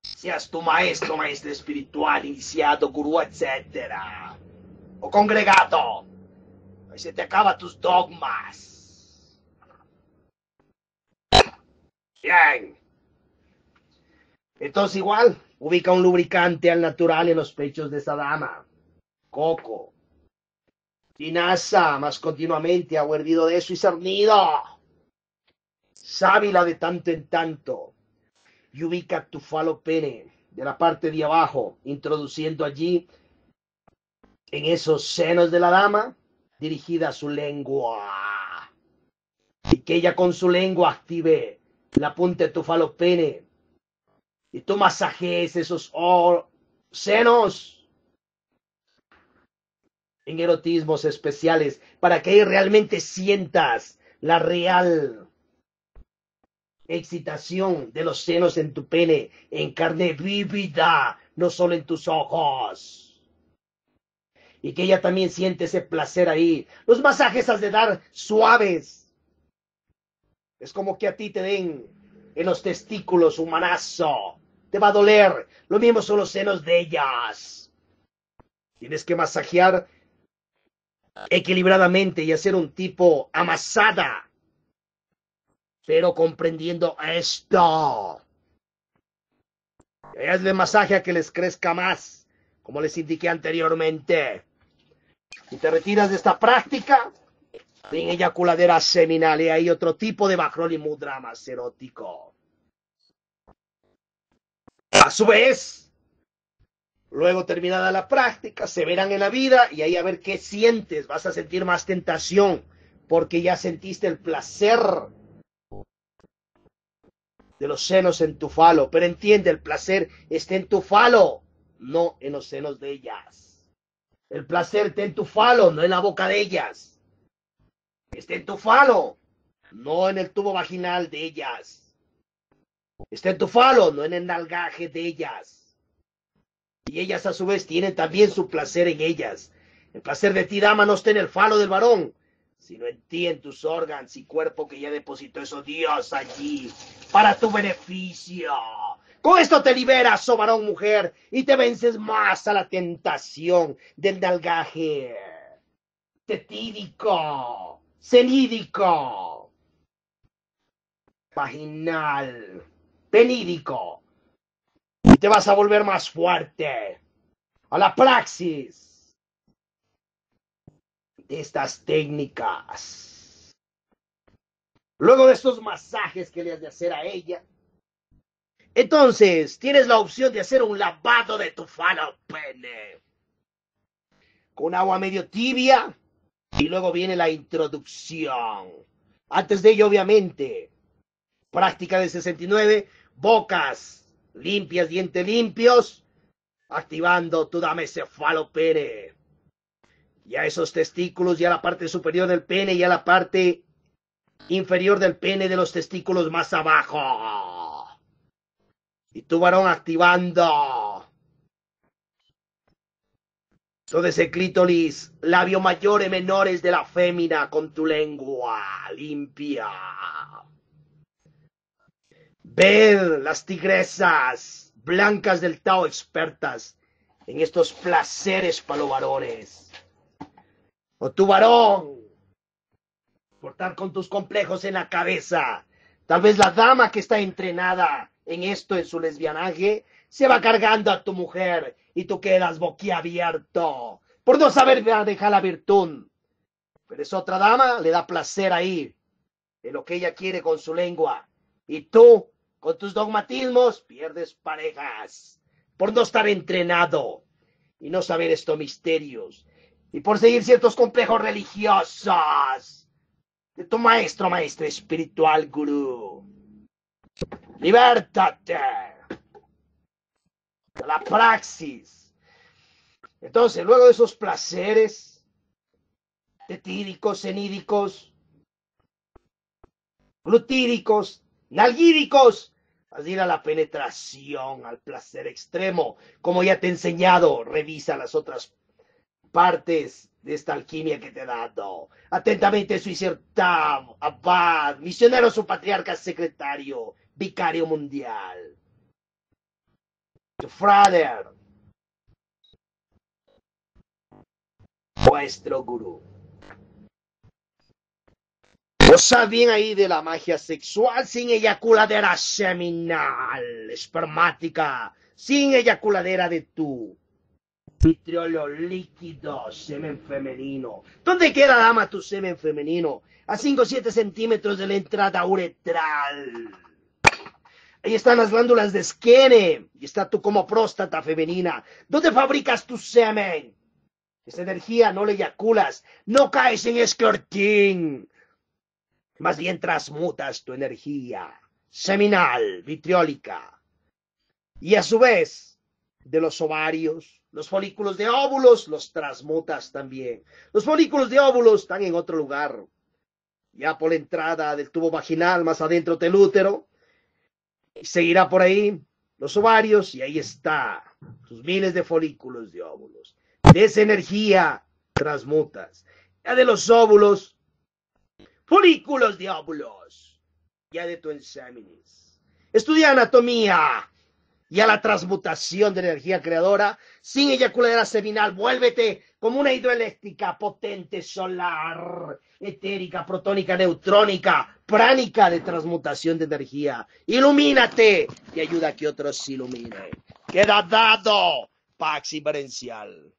Seas tu maestro, maestro espiritual, iniciado, gurú, etcétera, o congregado. Ahí se te acaban tus dogmas. Bien. Entonces igual, ubica un lubricante al natural en los pechos de esa dama. Coco. Linaza, más continuamente, agua hervido de eso y cernido. Sábila de tanto en tanto. Y ubica tu falo pene de la parte de abajo, introduciendo allí en esos senos de la dama, dirigida su lengua. Y que ella con su lengua active la punta de tu falo pene. Y tú masajees esos senos en erotismos especiales para que realmente sientas la real excitación de los senos en tu pene en carne vívida, no solo en tus ojos. Y que ella también siente ese placer ahí. Los masajes has de dar suaves. Es como que a ti te den en los testículos un manazo. Te va a doler. Lo mismo son los senos de ellas. Tienes que masajear equilibradamente y hacer un tipo amasada, pero comprendiendo esto. Y hazle masaje a que les crezca más, como les indiqué anteriormente. Y te retiras de esta práctica sin eyaculadera seminal. Y hay otro tipo de Bajroli Mudra más erótico. A su vez, luego terminada la práctica, se verán en la vida y ahí a ver qué sientes. Vas a sentir más tentación porque ya sentiste el placer de los senos en tu falo. Pero entiende, el placer está en tu falo, no en los senos de ellas. El placer está en tu falo, no en la boca de ellas. Está en tu falo, no en el tubo vaginal de ellas. Está en tu falo, no en el nalgaje de ellas. Y ellas a su vez tienen también su placer en ellas. El placer de ti, dama, no está en el falo del varón, sino en ti, en tus órganos y cuerpo que ya depositó eso Dios allí, para tu beneficio. Con esto te liberas, oh varón, mujer, y te vences más a la tentación del nalgaje tetídico, cenídico, vaginal, penídico. Y te vas a volver más fuerte a la praxis de estas técnicas. Luego de estos masajes que le has de hacer a ella, entonces tienes la opción de hacer un lavado de tu falo pene con agua medio tibia y luego viene la introducción. Antes de ello, obviamente, práctica de 69, bocas limpias, dientes limpios, activando tu dame ese falo pene. Ya esos testículos, ya la parte superior del pene, ya la parte inferior del pene de los testículos más abajo. Y tu varón activando todo ese clítoris, labio mayor y menores de la fémina con tu lengua limpia. Ver las tigresas blancas del Tao expertas en estos placeres para los varones. O tu varón, por estar con tus complejos en la cabeza. Tal vez la dama que está entrenada en esto, en su lesbianaje, se va cargando a tu mujer y tú quedas boquiabierto por no saber dejar la virtud. Pero esa otra dama le da placer ahí, en lo que ella quiere con su lengua. Y tú, con tus dogmatismos, pierdes parejas por no estar entrenado y no saber estos misterios. Y por seguir ciertos complejos religiosos de tu maestro, maestra espiritual, gurú. Libértate de la praxis. Entonces, luego de esos placeres tetídicos, cenídicos, glutíricos, nalgíricos, así ir a la penetración, al placer extremo. Como ya te he enseñado, revisa las otras partes de esta alquimia que te he dado. Atentamente, su insertado, abad, misionero, su patriarca secretario, vicario mundial. Tu father, vuestro gurú. Goza bien ahí de la magia sexual sin eyaculadera seminal, espermática, sin eyaculadera de tu vitriolo líquido, semen femenino. ¿Dónde queda, dama, tu semen femenino? A 5 o 7 centímetros de la entrada uretral. Ahí están las glándulas de Skene y está tú como próstata femenina. ¿Dónde fabricas tu semen? Esa energía no la eyaculas, no caes en esclertín. Más bien transmutas tu energía seminal, vitriólica. Y a su vez, de los ovarios, los folículos de óvulos, los transmutas también. Los folículos de óvulos están en otro lugar, ya por la entrada del tubo vaginal, más adentro del útero. Y seguirá por ahí los ovarios y ahí está, tus miles de folículos de óvulos. De esa energía transmutas. Ya de los óvulos, folículos de óvulos. Ya de tu ensémenes. Estudia anatomía. Ya la transmutación de la energía creadora, sin eyaculadera seminal, vuélvete como una hidroeléctrica potente, solar, etérica, protónica, neutrónica, pránica de transmutación de energía. Ilumínate y ayuda a que otros se iluminen. Queda dado, Pax Inverencial.